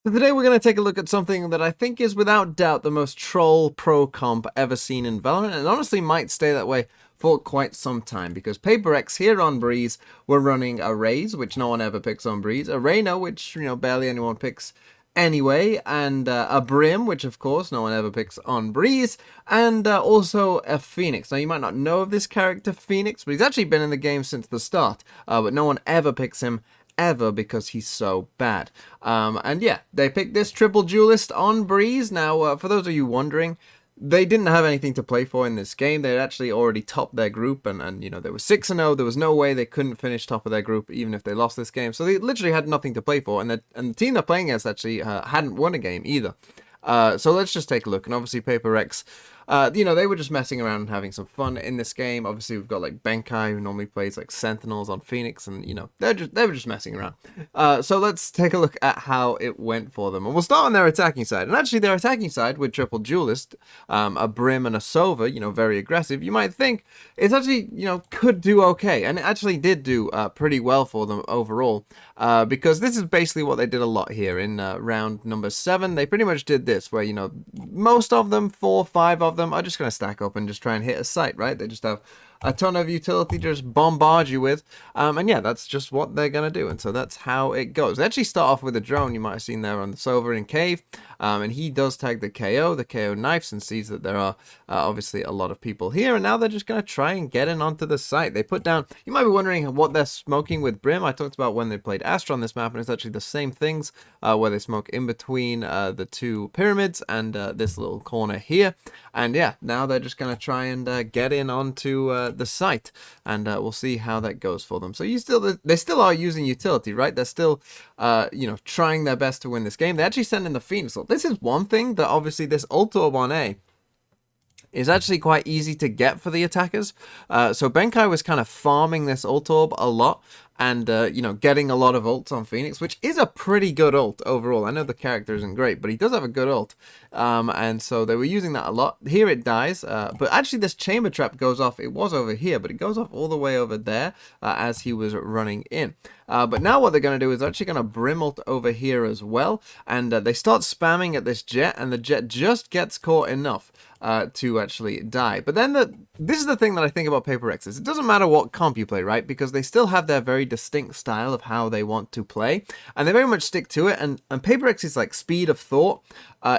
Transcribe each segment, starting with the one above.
So today we're going to take a look at something that I think is without doubt the most troll pro comp ever seen in Valorant, and honestly might stay that way for quite some time, because PaperX here on Breeze were running a Raze, which no one ever picks on Breeze, a Reyna, which, barely anyone picks anyway, and a Brim, which of course no one ever picks on Breeze, and also a Phoenix. Now you might not know of this character, Phoenix, but he's actually been in the game since the start, but no one ever picks him ever because he's so bad. And yeah, they picked this triple duelist on Breeze. Now, for those of you wondering, they didn't have anything to play for in this game. They had actually already topped their group, and they were 6-0. There was no way they couldn't finish top of their group even if they lost this game. So they literally had nothing to play for, and the team they're playing against actually hadn't won a game either. So let's just take a look. And obviously PaperX, they were just messing around and having some fun in this game. Obviously we've got like Benkai, who normally plays like Sentinels on Phoenix, and they were just messing around. So let's take a look at how it went for them, and we'll start on their attacking side. And actually their attacking side with triple duelist, a Brim and a Sova, very aggressive. You might think it's actually could do okay, and it actually did do pretty well for them overall, because this is basically what they did a lot here in round number 7. They pretty much did this, where most of them, 4 or 5 of them, are just going to stack up and just try and hit a site, right? They just have a ton of utility to just bombard you with, and yeah, that's just what they're gonna do, and so that's how it goes. They actually start off with a drone. You might have seen there on the Sova in cave, and he does tag the KO knives, and sees that there are obviously a lot of people here, and now they're just gonna try and get in onto the site. They put down, you might be wondering what they're smoking with Brim. I talked about when they played Astra on this map, and it's actually the same things, where they smoke in between the 2 pyramids and this little corner here. And yeah, now they're just gonna try and get in onto the site, and we'll see how that goes for them. So they still are using utility, right? They're still trying their best to win this game. They actually send in the Phoenix. This is one thing that obviously this ult orb on A is actually quite easy to get for the attackers. So Benkai was kind of farming this ult orb a lot, and getting a lot of ults on Phoenix, which is a pretty good ult overall. I know the character isn't great, but he does have a good ult, and so they were using that a lot. Here it dies, but actually this chamber trap goes off. It was over here, but it goes off all the way over there as he was running in. But now what they're going to do is actually going to Brim ult over here as well, and they start spamming at this jet, and the jet just gets caught enough to actually die. But then this is the thing that I think about PaperX is it doesn't matter what comp you play, right? Because they still have their very distinct style of how they want to play, and they very much stick to it. And PaperX's like speed of thought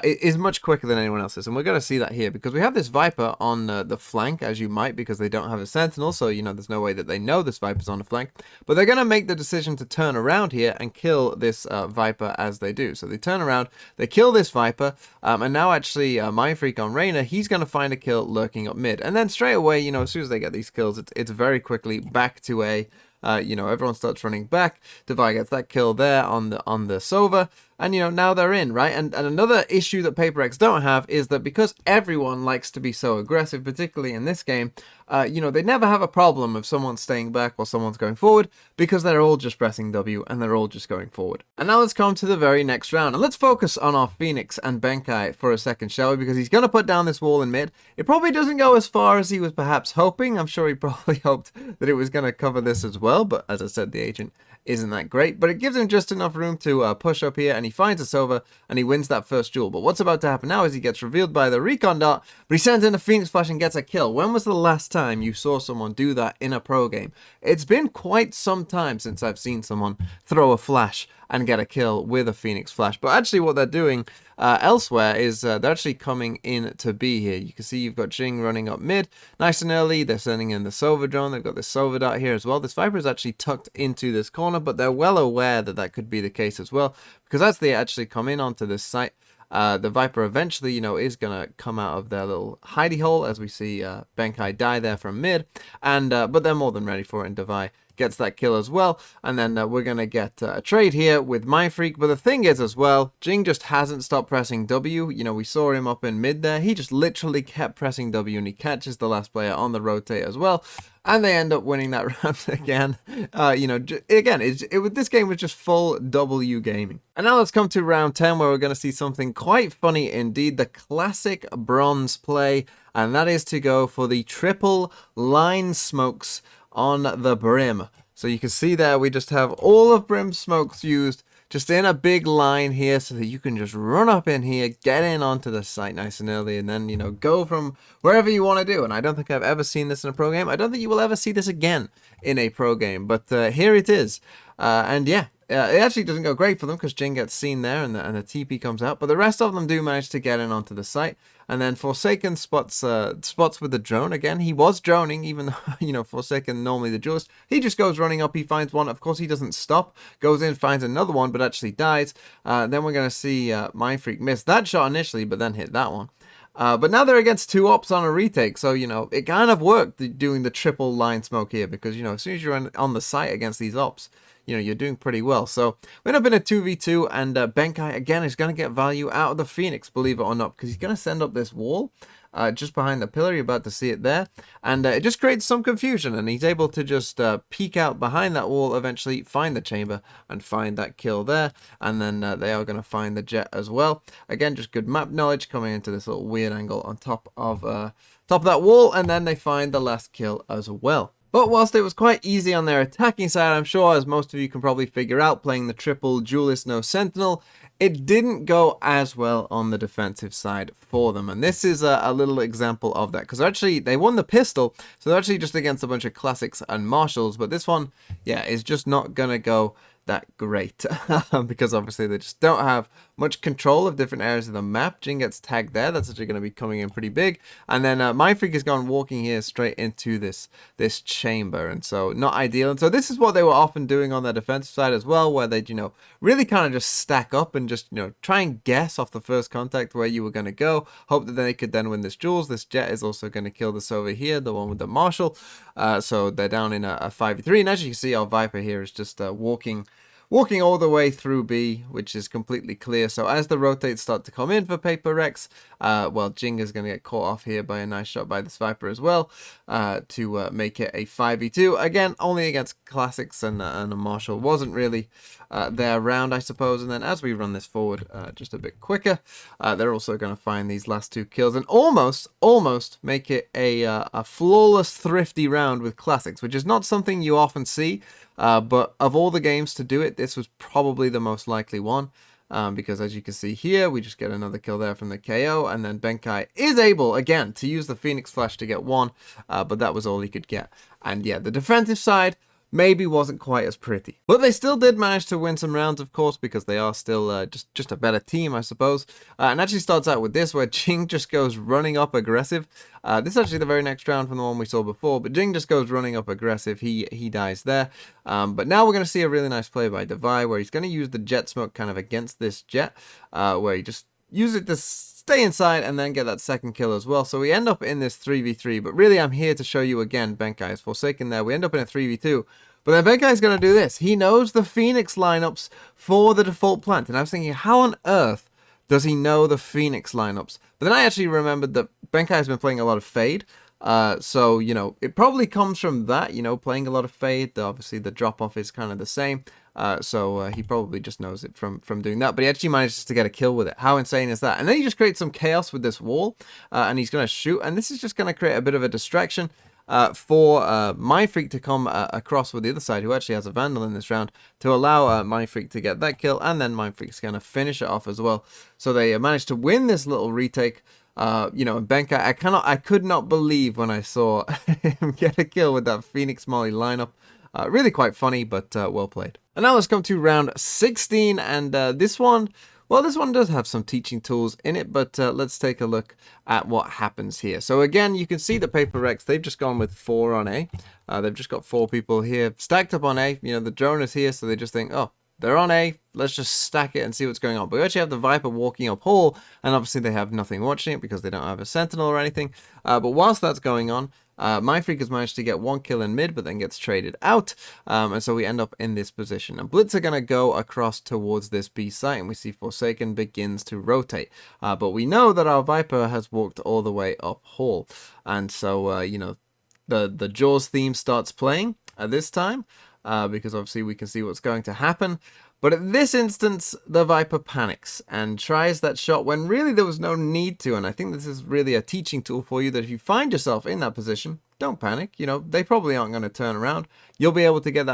is much quicker than anyone else's, and we're going to see that here because we have this Viper on the flank, as you might, because they don't have a Sentinel, so there's no way that they know this Viper's on the flank. But they're going to make the decision to turn around here and kill this Viper as they do. So they turn around, they kill this Viper, and now actually Mindfreak on Reyna, he's going to find a kill lurking up mid, and then straight away, as soon as they get these kills, it's very quickly back to a everyone starts running back. Devi gets that kill there on the Sova, and now they're in, right? And another issue that PaperX don't have is that because everyone likes to be so aggressive, particularly in this game, they never have a problem of someone staying back while someone's going forward, because they're all just pressing W and they're all just going forward. And now let's come to the very next round, and let's focus on our Phoenix and Benkai for a second, shall we? Because he's going to put down this wall in mid. It probably doesn't go as far as he was perhaps hoping. I'm sure he probably hoped that it was going to cover this as well, but as I said, the agent isn't that great, but it gives him just enough room to push up here, and he finds a Sova, and he wins that first duel. But what's about to happen now is he gets revealed by the recon dart, but he sends in a Phoenix flash and gets a kill. When was the last time you saw someone do that in a pro game? It's been quite some time since I've seen someone throw a flash and get a kill with a Phoenix flash. But actually what they're doing elsewhere is they're actually coming in to B here. You can see you've got Jing running up mid nice and early. They're sending in the Sova drone. They've got this Sova dart here as well. This Viper is actually tucked into this corner, but they're well aware that that could be the case as well, because as they actually come in onto this site, the Viper eventually, is going to come out of their little hidey hole, as we see Benkai die there from mid, and but they're more than ready for it, and Devi gets that kill as well, and then we're going to get a trade here with Mindfreak. But the thing is as well, Jing just hasn't stopped pressing W. We saw him up in mid there. He just literally kept pressing W, and he catches the last player on the rotate as well, and they end up winning that round again. This game was just full W gaming. And now let's come to round 10, where we're going to see something quite funny indeed, the classic bronze play, and that is to go for the triple line smokes on the Brim. So you can see there we just have all of Brim's smokes used just in a big line here so that you can just run up in here, get in onto the site nice and early, and then, you know, go from wherever you want to do. And I don't think I've ever seen this in a pro game. I don't think you will ever see this again in a pro game, but here it is. And yeah, it actually doesn't go great for them because Jing gets seen there and the TP comes out, but the rest of them do manage to get in onto the site. And then Forsaken spots with the drone. Again, he was droning, even though, you know, Forsaken, normally the duelist. He just goes running up, he finds one. Of course, he doesn't stop. Goes in, finds another one, but actually dies. Then we're going to see Mindfreak miss that shot initially, but then hit that one. But now they're against 2 ops on a retake, so, you know, it kind of worked doing the triple line smoke here, because, you know, as soon as you're on the site against these ops, you know, you're doing pretty well. So we end up in a 2v2, and Benkai, again, is going to get value out of the Phoenix, believe it or not, because he's going to send up this wall just behind the pillar. You're about to see it there. And it just creates some confusion, and he's able to just peek out behind that wall, eventually find the chamber, and find that kill there. And then they are going to find the jet as well. Again, just good map knowledge coming into this little weird angle on top of that wall, and then they find the last kill as well. But whilst it was quite easy on their attacking side, I'm sure, as most of you can probably figure out, playing the triple duelist no sentinel, it didn't go as well on the defensive side for them. And this is a little example of that, because actually they won the pistol, so they're actually just against a bunch of classics and marshals. But this one, yeah, is just not gonna go that great because obviously they just don't have much control of different areas of the map. Jing gets tagged there. That's actually going to be coming in pretty big. And then Mindfreak has gone walking here straight into this chamber, and so not ideal. And so this is what they were often doing on their defensive side as well, where they'd, you know, really kind of just stack up and just, you know, try and guess off the first contact where you were going to go, hope that they could then win this duels. This jet is also going to kill this over here, the one with the marshal. So they're down in a 5v3, and as you can see, our Viper here is just walking all the way through B, which is completely clear. So as the rotates start to come in for Paper Rex, well, Jing is going to get caught off here by a nice shot by this Viper as well, to make it a 5v2. Again, only against classics, and a marshal wasn't really their round, I suppose. And then as we run this forward just a bit quicker, they're also going to find these last 2 kills and almost make it a flawless, thrifty round with classics, which is not something you often see. But of all the games to do it, this was probably the most likely one. Because as you can see here, we just get another kill there from the KO, and then Benkai is able, again, to use the Phoenix Flash to get 1, but that was all he could get. And yeah, the defensive side maybe wasn't quite as pretty. But they still did manage to win some rounds, of course, because they are still just a better team, I suppose. And actually starts out with this, where Jing just goes running up aggressive. This is actually the very next round from the one we saw before, but Jing just goes running up aggressive. He dies there. But now we're going to see a really nice play by Devi, where he's going to use the jet smoke kind of against this jet, where he just use it to stay inside and then get that second kill as well. So we end up in this 3v3, but really I'm here to show you again, Benkai is Forsaken there. We end up in a 3v2, but then Benkai is going to do this. He knows the Phoenix lineups for the default plant, and I was thinking, how on earth does he know the Phoenix lineups? But then I actually remembered that Benkai has been playing a lot of Fade. So, you know, it probably comes from that, you know, playing a lot of Fade. Obviously, the drop-off is kind of the same. So he probably just knows it from doing that. But he actually manages to get a kill with it. How insane is that? And then he just creates some chaos with this wall. And he's going to shoot. And this is just going to create a bit of a distraction for Mindfreak to come across with the other side, who actually has a Vandal in this round, to allow Mindfreak to get that kill. And then Mindfreak's going to finish it off as well. So they managed to win this little retake. You know, Benkai, I could not believe when I saw him get a kill with that Phoenix Molly lineup. Really quite funny, but well played. And now let's come to round 16, and this one does have some teaching tools in it, but let's take a look at what happens here. So again, you can see the Paper Rex, they've just gone with 4 on A. They've just got 4 people here stacked up on A. You know, the drone is here, so they just think, oh, they're on A, let's just stack it and see what's going on. But we actually have the Viper walking up hall, and obviously they have nothing watching it because they don't have a Sentinel or anything. But whilst that's going on, Mindfreak has managed to get 1 kill in mid, but then gets traded out. And so we end up in this position. And Blitz are going to go across towards this B site, and we see Forsaken begins to rotate. But we know that our Viper has walked all the way up hall. And so, you know, the Jaws theme starts playing at this time. Because obviously we can see what's going to happen. But at this instance, the Viper panics and tries that shot when really there was no need to. And I think this is really a teaching tool for you, that if you find yourself in that position, don't panic. You know, they probably aren't going to turn around. You'll be able to get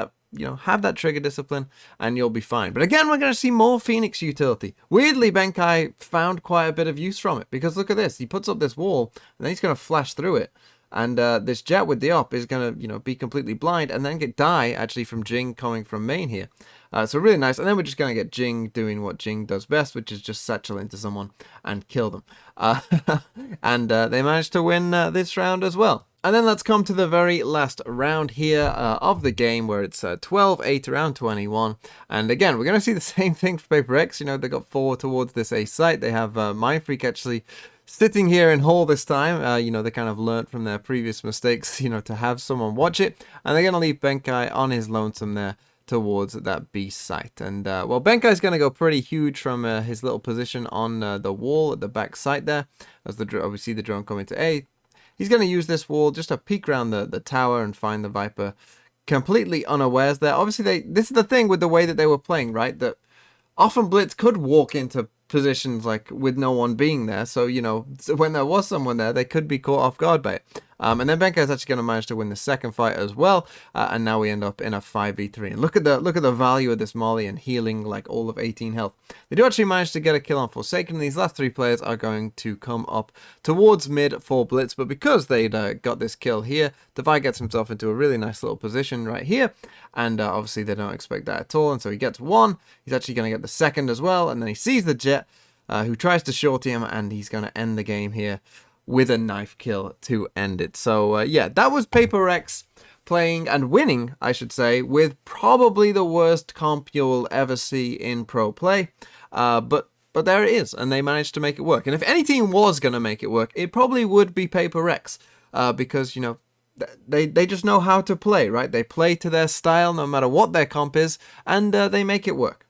have that trigger discipline and you'll be fine. But again, we're going to see more Phoenix utility. Weirdly, Benkai found quite a bit of use from it, because look at this. He puts up this wall and then he's going to flash through it. And this Jet with the op is going to, be completely blind and then get die actually from Jing coming from main here. So really nice. And then we're just going to get Jing doing what Jing does best, which is just satchel into someone and kill them. And they managed to win this round as well. And then let's come to the very last round here of the game, where it's 12-8 around 21. And again, we're going to see the same thing for Paper X. They got 4 towards this A site. They have Mind Freak actually sitting here in hall this time. They kind of learnt from their previous mistakes, to have someone watch it. And they're going to leave Benkai on his lonesome there towards that B site. And, well, Benkai's going to go pretty huge from his little position on the wall at the back site there. As we see the drone coming to A. He's going to use this wall just to peek around the tower and find the Viper completely unawares there. Obviously, this is the thing with the way that they were playing, right? That often Blitz could walk into positions like with no one being there. So, when there was someone there, they could be caught off guard by it. And then Benkai is actually going to manage to win the second fight as well. And now we end up in a 5v3. And look at the value of this Molly and healing like all of 18 health. They do actually manage to get a kill on Forsaken. These last 3 players are going to come up towards mid for Blitz. But because they'd got this kill here, Devi gets himself into a really nice little position right here. And obviously they don't expect that at all. And so he gets 1. He's actually going to get the second as well. And then he sees the Jet, who tries to shorty him. And he's going to end the game here with a knife kill to end it. So, yeah, that was Paper X playing and winning, I should say, with probably the worst comp you'll ever see in pro play. But there it is, and they managed to make it work. And if any team was going to make it work, it probably would be Paper X, because, they just know how to play, right? They play to their style no matter what their comp is, and they make it work.